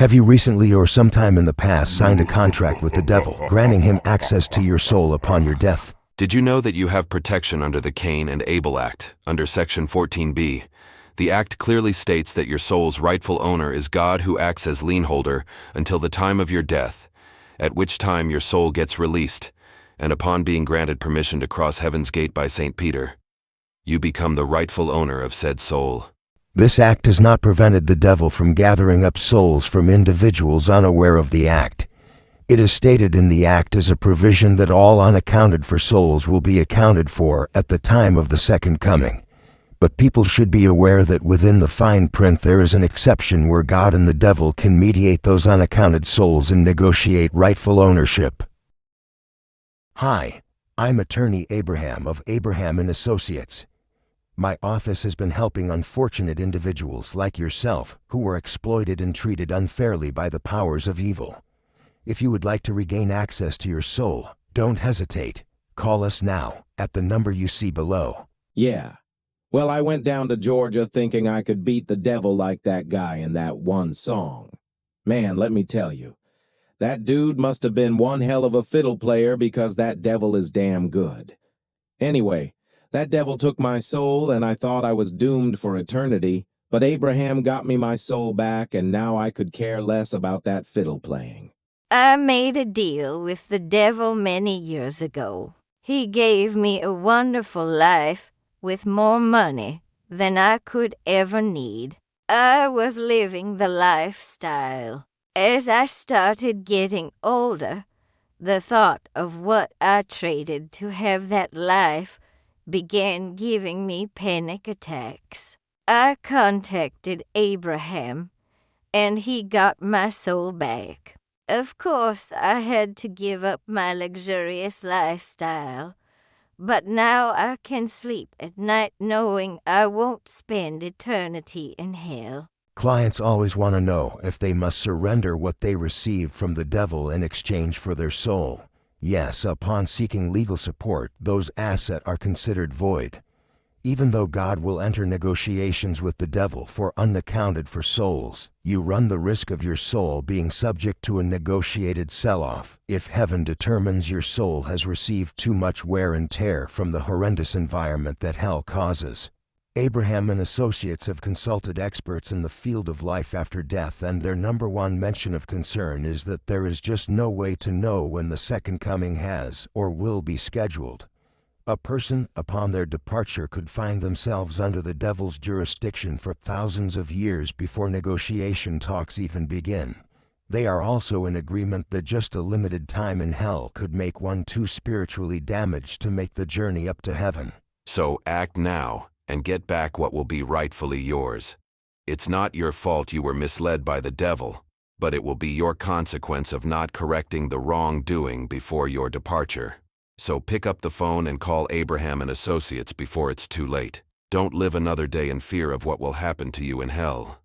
Have you recently or sometime in the past signed a contract with the devil, granting him access to your soul upon your death? Did you know that you have protection under the Cain and Abel Act, under Section 14b? The act clearly states that your soul's rightful owner is God, who acts as lien holder until the time of your death, at which time your soul gets released, and upon being granted permission to cross heaven's gate by St. Peter, you become the rightful owner of said soul. This act has not prevented the devil from gathering up souls from individuals unaware of the act. It is stated in the act as a provision that all unaccounted for souls will be accounted for at the time of the second coming. But people should be aware that within the fine print there is an exception where God and the devil can mediate those unaccounted souls and negotiate rightful ownership. Hi, I'm attorney Abraham of Abraham & Associates. My office has been helping unfortunate individuals like yourself who were exploited and treated unfairly by the powers of evil. If you would like to regain access to your soul, don't hesitate. Call us now at the number you see below. Yeah. Well, I went down to Georgia thinking I could beat the devil like that guy in that one song. Man, let me tell you, that dude must have been one hell of a fiddle player because that devil is damn good. Anyway, that devil took my soul and I thought I was doomed for eternity, but Abraham got me my soul back and now I could care less about that fiddle playing. I made a deal with the devil many years ago. He gave me a wonderful life with more money than I could ever need. I was living the lifestyle. As I started getting older, the thought of what I traded to have that life began giving me panic attacks. I contacted Abraham, and he got my soul back. Of course, I had to give up my luxurious lifestyle, but now I can sleep at night knowing I won't spend eternity in hell. Clients always want to know if they must surrender what they received from the devil in exchange for their soul. Yes, upon seeking legal support, those assets are considered void. Even though God will enter negotiations with the devil for unaccounted for souls, you run the risk of your soul being subject to a negotiated sell-off if heaven determines your soul has received too much wear and tear from the horrendous environment that hell causes. Abraham & Associates have consulted experts in the field of life after death, and their number one mention of concern is that there is just no way to know when the second coming has or will be scheduled. A person, upon their departure, could find themselves under the devil's jurisdiction for thousands of years before negotiation talks even begin. They are also in agreement that just a limited time in hell could make one too spiritually damaged to make the journey up to heaven. So act now and get back what will be rightfully yours. It's not your fault you were misled by the devil, but it will be your consequence of not correcting the wrongdoing before your departure. So pick up the phone and call Abraham & Associates before it's too late. Don't live another day in fear of what will happen to you in hell.